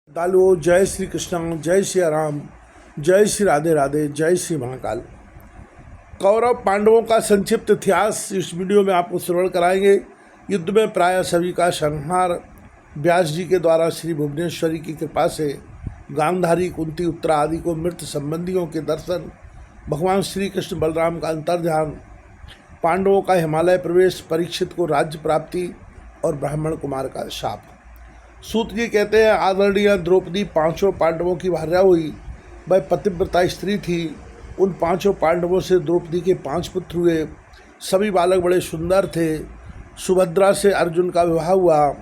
दालो जय श्री कृष्ण, जय श्री राम, जय श्री राधे राधे, जय श्री महाकाल। कौरव पांडवों का संक्षिप्त इतिहास इस वीडियो में आपको श्रवण कराएंगे। युद्ध में प्राय सभी का संहार व्यास जी के द्वारा श्री भुवनेश्वरी की कृपा से गांधारी, कुंती, उत्तरा आदि को मृत संबंधियों के दर्शन, भगवान श्री कृष्ण बलराम का अंतर्ध्यान, पांडवों का हिमालय प्रवेश, परीक्षित को राज्य प्राप्ति और ब्राह्मण कुमार का शाप। सूत जी कहते हैं, आदरणीय द्रौपदी पांचों पांडवों की भार्या हुई। वह पतिव्रता स्त्री थी। उन पांचों पांडवों से द्रौपदी के 5 पुत्र हुए। सभी बालक बड़े सुंदर थे। सुभद्रा से अर्जुन का विवाह हुआ,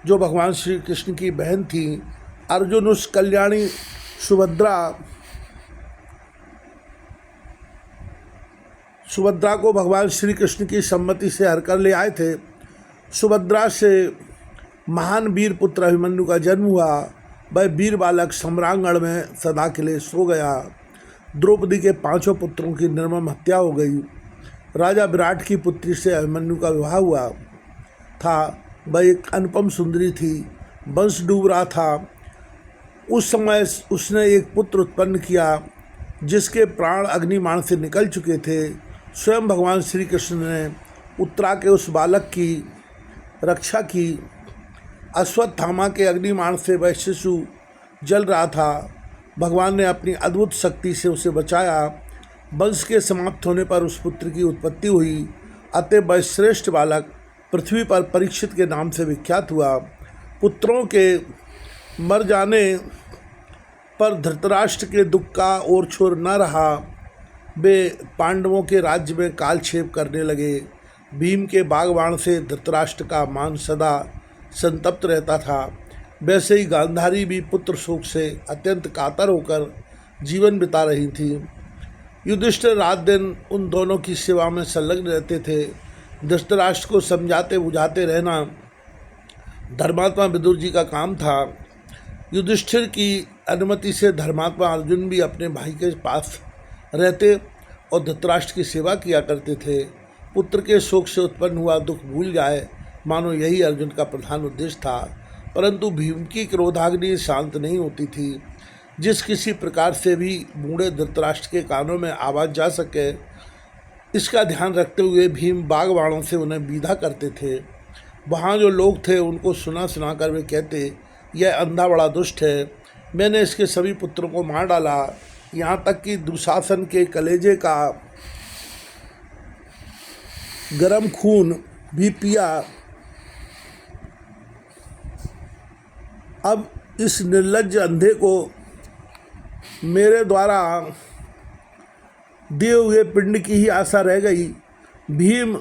जो भगवान श्री कृष्ण की बहन थी। अर्जुन उस कल्याणी सुभद्रा को भगवान श्री कृष्ण की सम्मति से हर कर ले आए थे। सुभद्रा से महान वीर पुत्र अभिमन्यु का जन्म हुआ। वह वीर बालक सम्रांगण में सदा के लिए सो गया। द्रौपदी के 5 पुत्रों की निर्मम हत्या हो गई। राजा विराट की पुत्री से अभिमन्यु का विवाह हुआ था। वह एक अनुपम सुंदरी थी। वंश डूब रहा था। उस समय उसने एक पुत्र उत्पन्न किया, जिसके प्राण अग्निबाण से निकल चुके थे। स्वयं भगवान श्री कृष्ण ने उत्तरा के उस बालक की रक्षा की। अश्वत्थामा के अग्निबाण से वह शिशु जल रहा था। भगवान ने अपनी अद्भुत शक्ति से उसे बचाया। वंश के समाप्त होने पर उस पुत्र की उत्पत्ति हुई। अतः वह श्रेष्ठ बालक पृथ्वी पर परीक्षित के नाम से विख्यात हुआ। पुत्रों के मर जाने पर धृतराष्ट्र के दुख का और छोर न रहा। वे पांडवों के राज्य में कालक्षेप करने लगे। भीम के बागबाण से धृतराष्ट्र का मान सदा संतप्त रहता था। वैसे ही गांधारी भी पुत्र शोक से अत्यंत कातर होकर जीवन बिता रही थी। युधिष्ठिर रात दिन उन दोनों की सेवा में संलग्न रहते थे। धृतराष्ट्र को समझाते बुझाते रहना धर्मात्मा विदुर जी का काम था। युधिष्ठिर की अनुमति से धर्मात्मा अर्जुन भी अपने भाई के पास रहते और धृतराष्ट्र की सेवा किया करते थे। पुत्र के शोक से उत्पन्न हुआ दुख भूल जाए, मानो यही अर्जुन का प्रधान उद्देश्य था। परंतु भीम की क्रोधाग्नि शांत नहीं होती थी। जिस किसी प्रकार से भी बूढ़े धृतराष्ट्र के कानों में आवाज़ जा सके, इसका ध्यान रखते हुए भीम बागबाणों से उन्हें विदा करते थे। वहाँ जो लोग थे उनको सुना कर वे कहते, यह अंधा बड़ा दुष्ट है। मैंने इसके सभी पुत्रों को मार डाला, यहाँ तक कि दुशासन के कलेजे का गर्म खून भी पिया। अब इस निर्लज्ज अंधे को मेरे द्वारा दिए हुए पिंड की ही आशा रह गई। भीम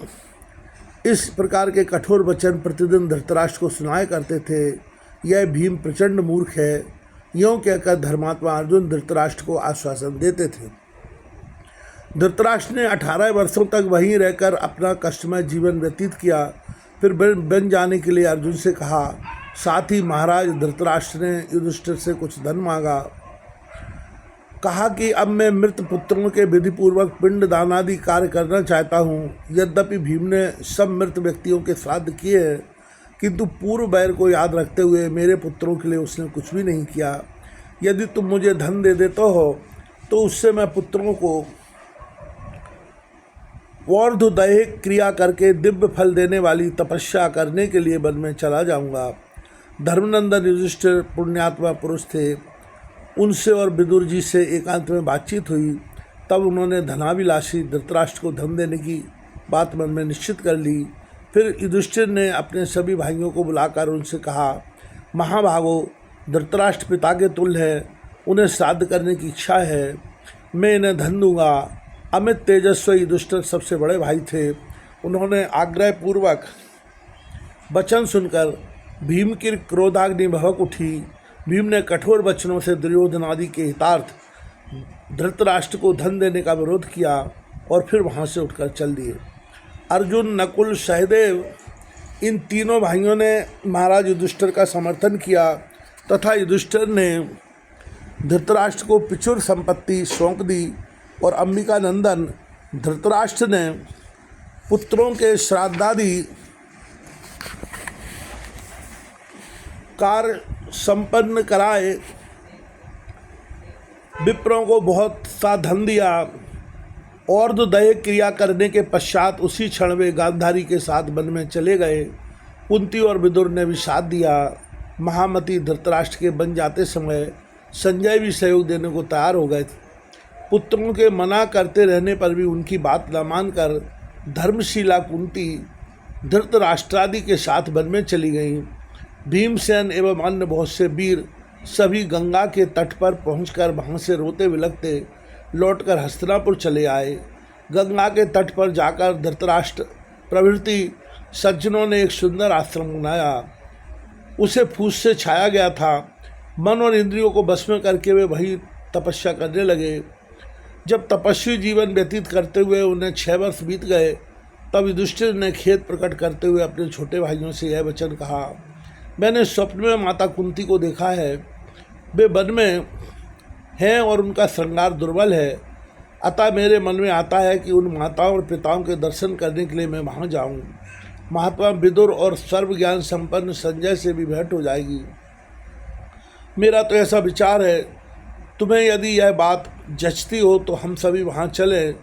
इस प्रकार के कठोर वचन प्रतिदिन धृतराष्ट्र को सुनाया करते थे। यह भीम प्रचंड मूर्ख है, यों कहकर धर्मात्मा अर्जुन धृतराष्ट्र को आश्वासन देते थे। धृतराष्ट्र ने 18 वर्षों तक वहीं रहकर अपना कष्टमय जीवन व्यतीत किया। फिर बन जाने के लिए अर्जुन से कहा। साथ ही महाराज धृतराष्ट्र ने युधिष्ठिर से कुछ धन मांगा। कहा कि अब मैं मृत पुत्रों के विधिपूर्वक पिंड दानादि कार्य करना चाहता हूँ। यद्यपि भीम ने सब मृत व्यक्तियों के श्राद्ध किए हैं, किंतु पूर्व बैर को याद रखते हुए मेरे पुत्रों के लिए उसने कुछ भी नहीं किया। यदि तुम मुझे धन दे देते हो तो उससे मैं पुत्रों को और्ध्वदैहिक क्रिया करके दिव्य फल देने वाली तपस्या करने के लिए वन में चला जाऊंगा। धर्मनंदन युधिष्ठिर पुण्यात्मा पुरुष थे। उनसे और विदुर जी से एकांत में बातचीत हुई। तब उन्होंने धनाभिलाषी धृतराष्ट्र को धन देने की बात मन में निश्चित कर ली। फिर युधिष्ठिर ने अपने सभी भाइयों को बुलाकर उनसे कहा, महाभागो, धृतराष्ट्र पिता के तुल्य है, उन्हें श्राद्ध करने की इच्छा है। मैं इन्हें धन दूंगा। अमित तेजस्वी युधिष्ठिर सबसे बड़े भाई थे। उन्होंने आग्रहपूर्वक वचन सुनकर भीम की क्रोधाग्नि भड़क उठी। भीम ने कठोर वचनों से दुर्योधन आदि के हितार्थ धृतराष्ट्र को धन देने का विरोध किया और फिर वहाँ से उठकर चल दिए। अर्जुन, नकुल, सहदेव इन तीनों भाइयों ने महाराज युधिष्ठिर का समर्थन किया तथा युधिष्ठिर ने धृतराष्ट्र को पिछुर संपत्ति सौंप दी और अंबिका नंदन धृतराष्ट्र ने पुत्रों के श्राद्धादि कार्य संपन्न कराए, विप्रों को बहुत सा धन दिया और दय क्रिया करने के पश्चात उसी क्षण वे गांधारी के साथ वन में चले गए। कुंती और विदुर ने भी साथ दिया। महामती धृतराष्ट्र के बन जाते समय संजय भी सहयोग देने को तैयार हो गए थे। पुत्रों के मना करते रहने पर भी उनकी बात न मानकर धर्मशीला कुंती धृतराष्ट्रादि के साथ वन में चली गईं। भीमसेन एवं अन्य बहुत से वीर सभी गंगा के तट पर पहुंचकर वहां से रोते बिलखते लौटकर हस्तिनापुर चले आए। गंगा के तट पर जाकर धृतराष्ट्र प्रभृति सज्जनों ने एक सुंदर आश्रम बनाया। उसे फूस से छाया गया था। मन और इंद्रियों को बस में करके वे वही तपस्या करने लगे। जब तपस्वी जीवन व्यतीत करते हुए उन्हें 6 वर्ष बीत गए, तब युधिष्ठिर ने खेद प्रकट करते हुए अपने छोटे भाइयों से यह वचन कहा, मैंने स्वप्न में माता कुंती को देखा है। वे वन में हैं और उनका श्रृंगार दुर्बल है। अतः मेरे मन में आता है कि उन माताओं और पिताओं के दर्शन करने के लिए मैं वहाँ जाऊँ। महात्मा विदुर और सर्व ज्ञान संपन्न संजय से भी भेंट हो जाएगी। मेरा तो ऐसा विचार है, तुम्हें यदि यह बात जचती हो तो हम सभी वहाँ चलें।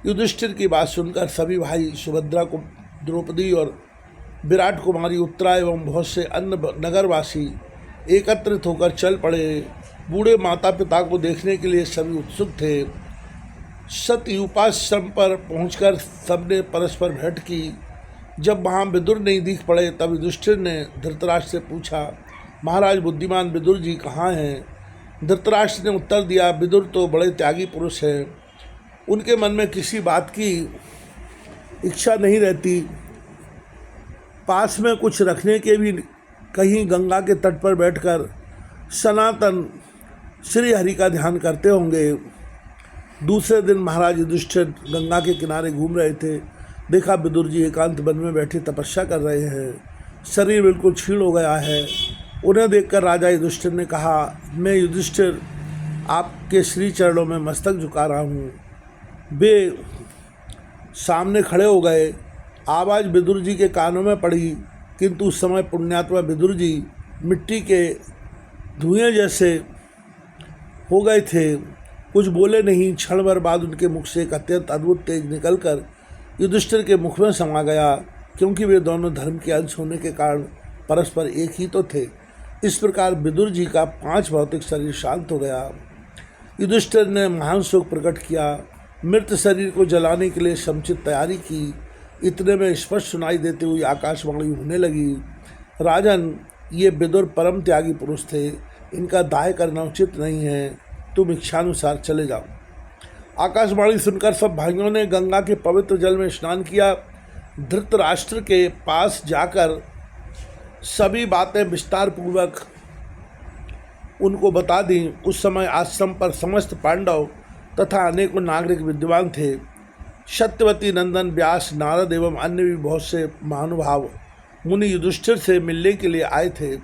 युधिष्ठिर की बात सुनकर सभी भाई सुभद्रा को द्रौपदी और विराट कुमारी उत्तरा एवं बहुत से अन्य नगरवासी एकत्रित होकर चल पड़े। बूढ़े माता पिता को देखने के लिए सभी उत्सुक थे। सतयुपाश्रम पर पहुंचकर सबने परस्पर भेंट की। जब वहाँ विदुर नहीं दिख पड़े, तब युधिष्ठिर ने धृतराष्ट्र से पूछा, महाराज बुद्धिमान विदुर जी कहाँ हैं? धृतराष्ट्र ने उत्तर दिया, विदुर तो बड़े त्यागी पुरुष हैं। उनके मन में किसी बात की इच्छा नहीं रहती। पास में कुछ रखने के भी कहीं गंगा के तट पर बैठकर सनातन श्री हरि का ध्यान करते होंगे। दूसरे दिन महाराज युधिष्ठिर गंगा के किनारे घूम रहे थे। देखा विदुर जी एकांत वन में बैठे तपस्या कर रहे हैं। शरीर बिल्कुल क्षीण हो गया है। उन्हें देखकर राजा युधिष्ठिर ने कहा, मैं युधिष्ठिर आपके श्री चरणों में मस्तक झुका रहा हूँ। वे सामने खड़े हो गए। आवाज़ विदुर जी के कानों में पड़ी, किंतु उस समय पुण्यात्मा विदुर जी मिट्टी के धुएं जैसे हो गए थे। कुछ बोले नहीं। क्षण भर बाद उनके मुख से एक अत्यंत अद्भुत तेज निकलकर युधिष्ठिर के मुख में समा गया, क्योंकि वे दोनों धर्म के अंश होने के कारण परस्पर एक ही तो थे। इस प्रकार विदुर जी का 5 भौतिक शरीर शांत हो गया। युधिष्ठिर ने महान शोक प्रकट किया। मृत शरीर को जलाने के लिए समुचित तैयारी की। इतने में स्पष्ट सुनाई देती हुई आकाशवाणी होने लगी, राजन, ये विदुर परम त्यागी पुरुष थे। इनका दाह करना उचित नहीं है। तुम इच्छानुसार चले जाओ। आकाशवाणी सुनकर सब भाइयों ने गंगा के पवित्र जल में स्नान किया। धृतराष्ट्र के पास जाकर सभी बातें विस्तार पूर्वक उनको बता दी। उस समय आश्रम पर समस्त पांडव तथा अनेकों नागरिक विद्वान थे। सत्यवती नंदन व्यास नारद एवं अन्य भी बहुत से महानुभाव मुनि युधिष्ठिर से मिलने के लिए आए थे।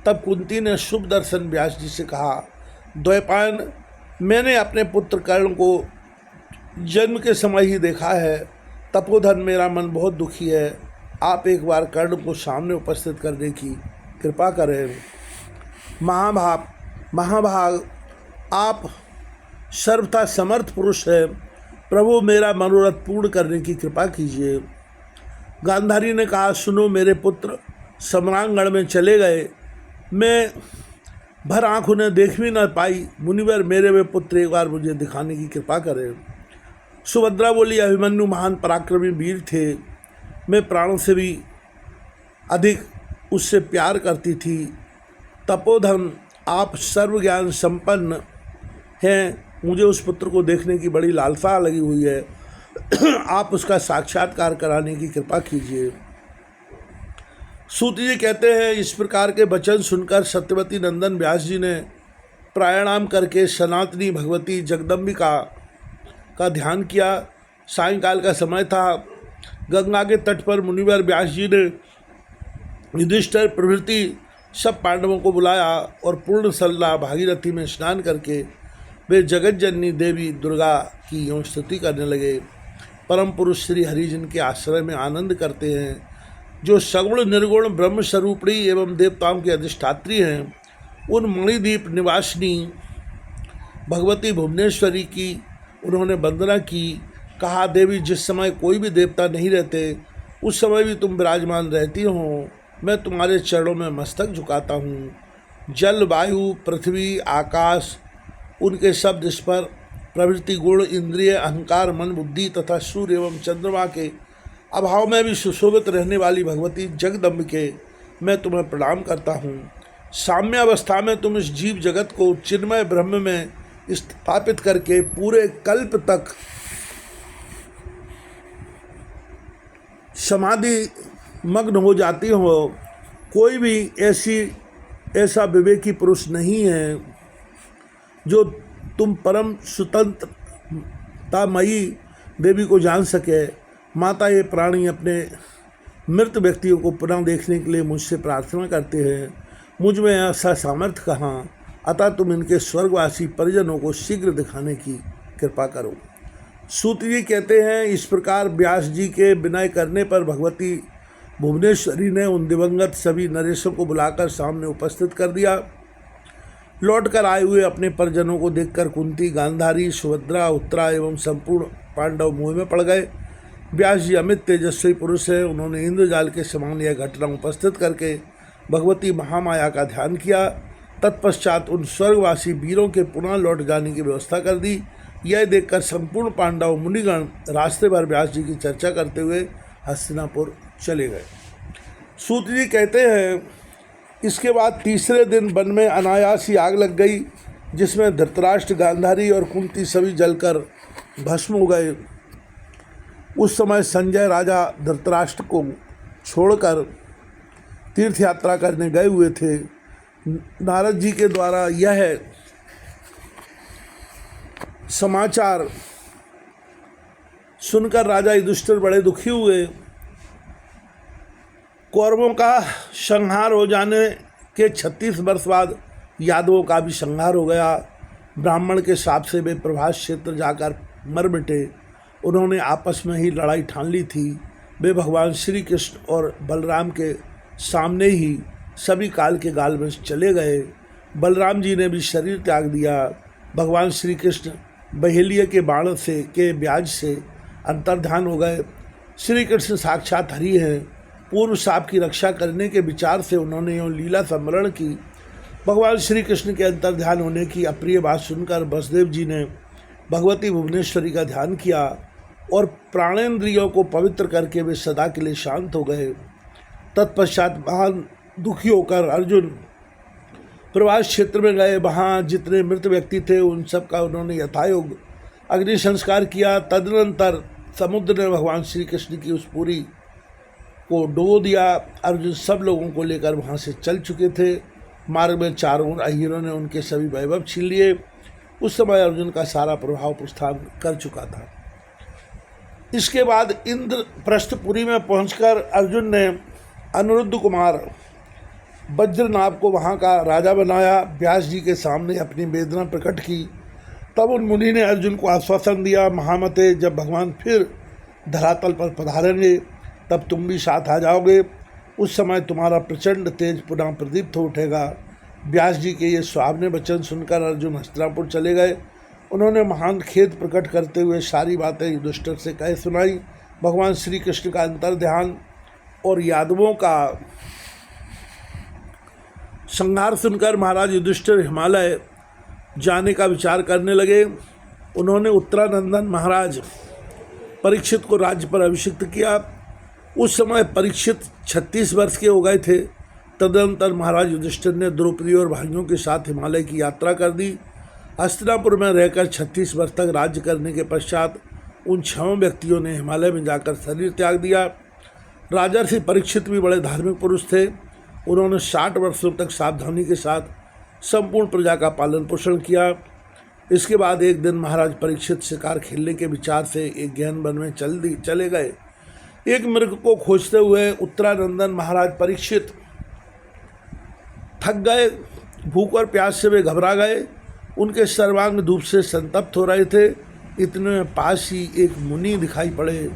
तब कुंती ने शुभ दर्शन व्यास जी से कहा, द्वैपायन, मैंने अपने पुत्र कर्ण को जन्म के समय ही देखा है। तपोधन, मेरा मन बहुत दुखी है। आप एक बार कर्ण को सामने उपस्थित करने की कृपा करें। महाभाग, आप सर्वथा समर्थ पुरुष हैं। प्रभु, मेरा मनोरथ पूर्ण करने की कृपा कीजिए। गांधारी ने कहा, सुनो, मेरे पुत्र सम्रांगण में चले गए। मैं भर आँख उन्हें देख भी न पाई। मुनिवर, मेरे वे पुत्र एक बार मुझे दिखाने की कृपा करें। सुभद्रा बोली, अभिमन्यु महान पराक्रमी वीर थे। मैं प्राणों से भी अधिक उससे प्यार करती थी। तपोधन, आप सर्व ज्ञान संपन्न हैं। मुझे उस पुत्र को देखने की बड़ी लालसा लगी हुई है। आप उसका साक्षात्कार कराने की कृपा कीजिए। सूत जी कहते हैं, इस प्रकार के वचन सुनकर सत्यवती नंदन व्यास जी ने प्राणायाम करके सनातनी भगवती जगदम्बिका का ध्यान किया। सायंकाल का समय था। गंगा के तट पर मुनिवर व्यास जी ने युधिष्ठिर प्रभृति सब पांडवों को बुलाया और पूर्ण सल्ला भागीरथी में स्नान करके वे जगत जननी देवी दुर्गा की यों स्तुति करने लगे। परम पुरुष श्री हरि जिनके आश्रय में आनंद करते हैं, जो सगुण निर्गुण ब्रह्म स्वरूपिणी एवं देवताओं की अधिष्ठात्री हैं, उन मणिद्वीप निवासिनी भगवती भुवनेश्वरी की उन्होंने वंदना की। कहा, देवी, जिस समय कोई भी देवता नहीं रहते उस समय भी तुम विराजमान रहती हो। मैं तुम्हारे चरणों में मस्तक झुकाता हूँ। जल, वायु, पृथ्वी, आकाश, उनके शब्द, स्पर प्रवृत्ति, गुण, इंद्रिय, अहंकार, मन, बुद्धि तथा सूर्य एवं चंद्रमा के अभाव में भी सुशोभित रहने वाली भगवती जगदम्बिके, मैं तुम्हें प्रणाम करता हूँ। साम्य अवस्था में तुम इस जीव जगत को चिन्मय ब्रह्म में स्थापित करके पूरे कल्प तक समाधि मग्न हो जाती हो। कोई भी ऐसा विवेकी पुरुष नहीं है जो तुम परम स्वतंत्रतामयी देवी को जान सके। माता, ये प्राणी अपने मृत व्यक्तियों को पुनः देखने के लिए मुझसे प्रार्थना करते हैं। मुझ में ऐसा सामर्थ्य कहाँ, अतः तुम इनके स्वर्गवासी परिजनों को शीघ्र दिखाने की कृपा करो। सूत जी कहते हैं, इस प्रकार व्यास जी के विनय करने पर भगवती भुवनेश्वरी ने उन दिवंगत सभी नरेशों को बुलाकर सामने उपस्थित कर दिया। लौटकर आए हुए अपने परिजनों को देखकर कुंती, गांधारी, सुभद्रा, उत्तरा एवं संपूर्ण पांडव मोह में पड़ गए। व्यास जी अमित तेजस्वी पुरुष है। उन्होंने इंद्रजाल के समान यह घटना उपस्थित करके भगवती महामाया का ध्यान किया। तत्पश्चात उन स्वर्गवासी वीरों के पुनः लौट जाने की व्यवस्था कर दी। यह देखकर संपूर्ण पांडव मुनिगण रास्ते भर व्यास जी की चर्चा करते हुए हस्तिनापुर चले गए। सूत जी कहते हैं, इसके बाद तीसरे दिन वन में अनायास ही आग लग गई, जिसमें धृतराष्ट्र, गांधारी और कुंती सभी जलकर भस्म हो गए। उस समय संजय राजा धृतराष्ट्र को छोड़कर तीर्थ यात्रा करने गए हुए थे। नारद जी के द्वारा यह समाचार सुनकर राजा युधिष्ठिर बड़े दुखी हुए। कौरवों का संहार हो जाने के 36 वर्ष बाद यादवों का भी संहार हो गया। ब्राह्मण के शाप से वे प्रभास क्षेत्र जाकर मर मिटे। उन्होंने आपस में ही लड़ाई ठान ली थी। वे भगवान श्री कृष्ण और बलराम के सामने ही सभी काल के गाल में चले गए। बलराम जी ने भी शरीर त्याग दिया। भगवान श्री कृष्ण बहेलिये के बाण से के ब्याज से अंतर्ध्यान हो गए। श्री कृष्ण साक्षात हरि हैं। पूर्व शाप की रक्षा करने के विचार से उन्होंने यूँ लीला सम्मरण की। भगवान श्री कृष्ण के अंतर्ध्यान होने की अप्रिय बात सुनकर वसुदेव जी ने भगवती भुवनेश्वरी का ध्यान किया और प्राणेंद्रियों को पवित्र करके वे सदा के लिए शांत हो गए। तत्पश्चात महान दुखी होकर अर्जुन प्रवास क्षेत्र में गए। वहाँ जितने मृत व्यक्ति थे उन सब का उन्होंने यथायोग अग्नि संस्कार किया। तदनंतर समुद्र ने भगवान श्री कृष्ण की उस पूरी को डुबो दिया। अर्जुन सब लोगों को लेकर वहाँ से चल चुके थे। मार्ग में चारों अहीरों ने उनके सभी वैभव छीन लिए। उस समय अर्जुन का सारा प्रभाव प्रस्थान कर चुका था। इसके बाद इंद्रप्रस्थपुरी में पहुंचकर अर्जुन ने अनिरुद्ध कुमार वज्रनाभ को वहाँ का राजा बनाया। व्यास जी के सामने अपनी वेदना प्रकट की। तब उन मुनि ने अर्जुन को आश्वासन दिया, महामते, जब भगवान फिर धरातल पर पधारेंगे तब तुम भी साथ आ जाओगे। उस समय तुम्हारा प्रचंड तेज पुनः प्रदीप्त हो उठेगा। व्यास जी के ये सुहावने वचन सुनकर अर्जुन हस्तिनापुर चले गए। उन्होंने महान खेद प्रकट करते हुए सारी बातें युधिष्ठिर से कह सुनाई। भगवान श्री कृष्ण का अंतर्ध्यान और यादवों का संहार सुनकर महाराज युधिष्ठिर हिमालय जाने का विचार करने लगे। उन्होंने उत्तरानंदन महाराज परीक्षित को राज्य पर अभिषिक्त किया। उस समय परीक्षित 36 वर्ष के हो गए थे। तदनंतर महाराज युधिष्ठिर ने द्रौपदी और भाइयों के साथ हिमालय की यात्रा कर दी। हस्तिनापुर में रहकर 36 वर्ष तक राज्य करने के पश्चात उन 6 व्यक्तियों ने हिमालय में जाकर शरीर त्याग दिया। राजा श्री परीक्षित भी बड़े धार्मिक पुरुष थे। उन्होंने 60 वर्षों तक सावधानी के साथ संपूर्ण प्रजा का पालन पोषण किया। इसके बाद एक दिन महाराज परीक्षित शिकार खेलने के विचार से एक गहन वन में चले गए। एक मृग को खोजते हुए उत्तरानंदन महाराज परीक्षित थक गए। भूख और प्यास से वे घबरा गए। उनके सर्वांग धूप से संतप्त हो रहे थे। इतने में पास ही एक मुनि दिखाई पड़े।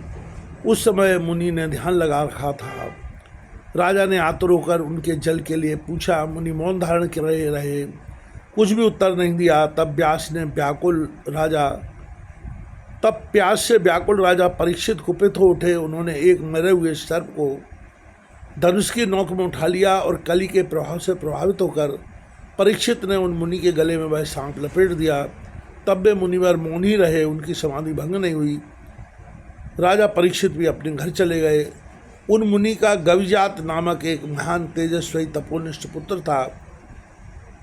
उस समय मुनि ने ध्यान लगा रखा था। राजा ने आतुर होकर उनके जल के लिए पूछा। मुनि मौन धारण करे रहे, कुछ भी उत्तर नहीं दिया। तब प्यास से व्याकुल राजा परीक्षित कुपित हो उठे। उन्होंने एक मरे हुए सर्प को धनुष की नोक में उठा लिया और कली के प्रभाव से प्रभावित होकर परीक्षित ने उन मुनि के गले में वह सांप लपेट दिया। तब वे मुनिवर मौन ही रहे, उनकी समाधि भंग नहीं हुई। राजा परीक्षित भी अपने घर चले गए। उन मुनि का गविजात नामक एक महान तेजस्वी तपोनिष्ठ पुत्र था।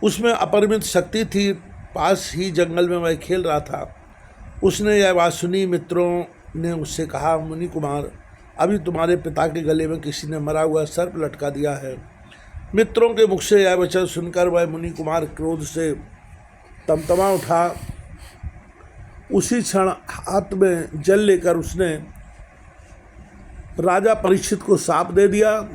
उसमें अपरिमित शक्ति थी। पास ही जंगल में वह खेल रहा था। उसने यह बात सुनी। मित्रों ने उससे कहा, मुनि कुमार, अभी तुम्हारे पिता के गले में किसी ने मरा हुआ सर्प लटका दिया है। मित्रों के मुख से यह वचन सुनकर वह मुनि कुमार क्रोध से तमतमा उठा। उसी क्षण हाथ में जल लेकर उसने राजा परीक्षित को शाप दे दिया,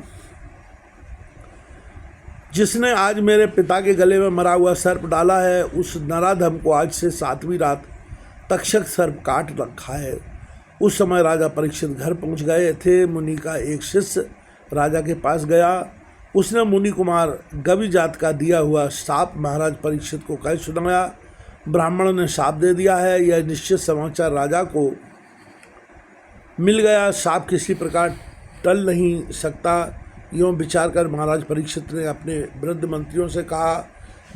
जिसने आज मेरे पिता के गले में मरा हुआ सर्प डाला है, उस नराधम को आज से 7वीं रात तक्षक सर्प काट रखा है। उस समय राजा परीक्षित घर पहुंच गए थे। मुनि का एक शिष्य राजा के पास गया। उसने मुनि कुमार गवि जात का दिया हुआ शाप महाराज परीक्षित को कह सुनाया। ब्राह्मण ने शाप दे दिया है, यह निश्चित समाचार राजा को मिल गया। शाप किसी प्रकार टल नहीं सकता। यूँ विचार कर महाराज परीक्षित ने अपने वृद्ध मंत्रियों से कहा,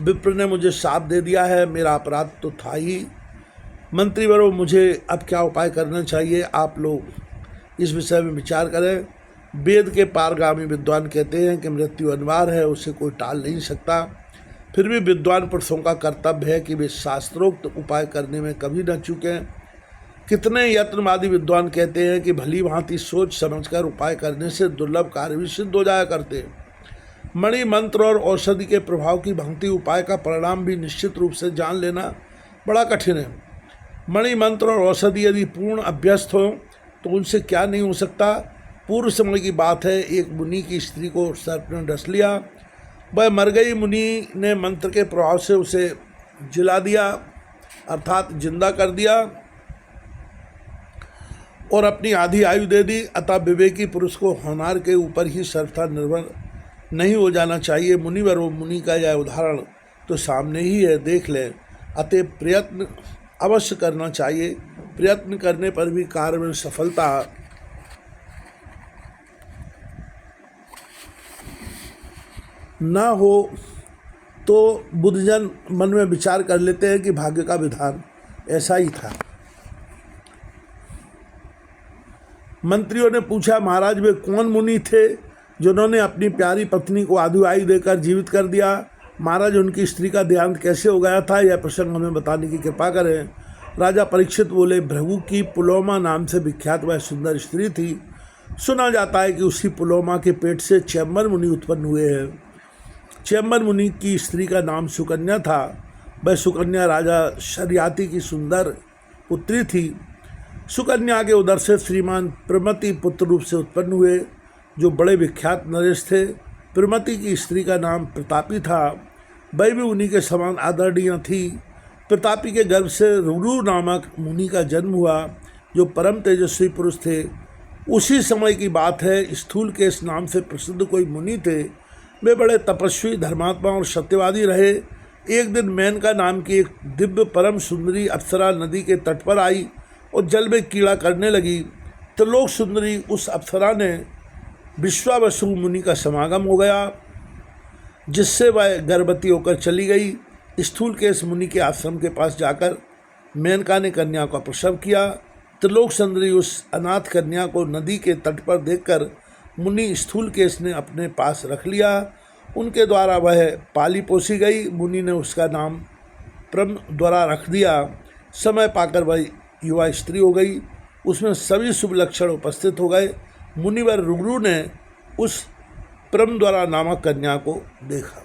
विप्र ने मुझे शाप दे दिया है, मेरा अपराध तो था ही। मंत्रीवरों, मुझे अब क्या उपाय करना चाहिए? आप लोग इस विषय में विचार करें। वेद के पारगामी विद्वान कहते हैं कि मृत्यु अनिवार्य है, उसे कोई टाल नहीं सकता। फिर भी विद्वान पुरुषों का कर्तव्य है कि वे शास्त्रोक्त उपाय करने में कभी न चूकें। कितने यत्नवादी विद्वान कहते हैं कि भली भांति सोच समझकर उपाय करने से दुर्लभ कार्य भी सिद्ध हो जाया करते। मणि मंत्र और औषधि के प्रभाव की भांति उपाय का परिणाम भी निश्चित रूप से जान लेना बड़ा कठिन है। मणि मंत्र और औषधि यदि पूर्ण अभ्यस्त हो तो उनसे क्या नहीं हो सकता। पूर्व समय की बात है, एक मुनि की स्त्री को सर्प ने डस लिया। वह मर गई। मुनि ने मंत्र के प्रभाव से उसे जिला दिया, अर्थात जिंदा कर दिया और अपनी आधी आयु दे दी। अतः विवेकी पुरुष को होनहार के ऊपर ही सर्वथा निर्भर नहीं हो जाना चाहिए। मुनिवर व मुनि का यह उदाहरण तो सामने ही है, देख लें। अतः प्रयत्न अवश्य करना चाहिए। प्रयत्न करने पर भी कार्य में सफलता न हो तो बुद्धजन मन में विचार कर लेते हैं कि भाग्य का विधान ऐसा ही था। मंत्रियों ने पूछा, महाराज वे कौन मुनि थे जिन्होंने अपनी प्यारी पत्नी को आधी आयु देकर जीवित कर दिया? महाराज उनकी स्त्री का देहांत कैसे हो गया था, यह प्रसंग हमें बताने की कृपा करें। राजा परीक्षित बोले, भृगु की पुलोमा नाम से विख्यात वह सुंदर स्त्री थी। सुना जाता है कि उसी पुलोमा के पेट से चैम्बर मुनि उत्पन्न हुए हैं। चैम्बर मुनि की स्त्री का नाम सुकन्या था। वह सुकन्या राजा शर्याति की सुंदर पुत्री थी। सुकन्या के उदर से श्रीमान प्रमति पुत्र रूप से उत्पन्न हुए, जो बड़े विख्यात नरेश थे। प्रमति की स्त्री का नाम प्रतापी था। वह भी उन्हीं के समान आदरणीय थी। प्रतापी के गर्भ से रुरु नामक मुनि का जन्म हुआ, जो परम तेजस्वी पुरुष थे। उसी समय की बात है, स्थूल केश नाम से प्रसिद्ध कोई मुनि थे। वे बड़े तपस्वी, धर्मात्मा और सत्यवादी रहे। एक दिन मेनका नाम की एक दिव्य परम सुंदरी अप्सरा नदी के तट पर आई और जल में कीड़ा करने लगी। त्रिलोक सुंदरी उस अप्सरा ने विश्वावसु मुनि का समागम हो गया, जिससे वह गर्भवती होकर चली गई। स्थूल केश मुनि के आश्रम के पास जाकर मेनका ने कन्या का प्रसव किया। त्रिलोक सुंदरी उस अनाथ कन्या को नदी के तट पर देखकर मुनि स्थूल केश ने अपने पास रख लिया। उनके द्वारा वह पाली पोसी गई। मुनि ने उसका नाम प्रम द्वारा रख दिया। समय पाकर वह युवा स्त्री हो गई। उसमें सभी शुभ लक्षण उपस्थित हो गए। मुनिवर रुग्रु ने उस प्रम द्वारा नामक कन्या को देखा।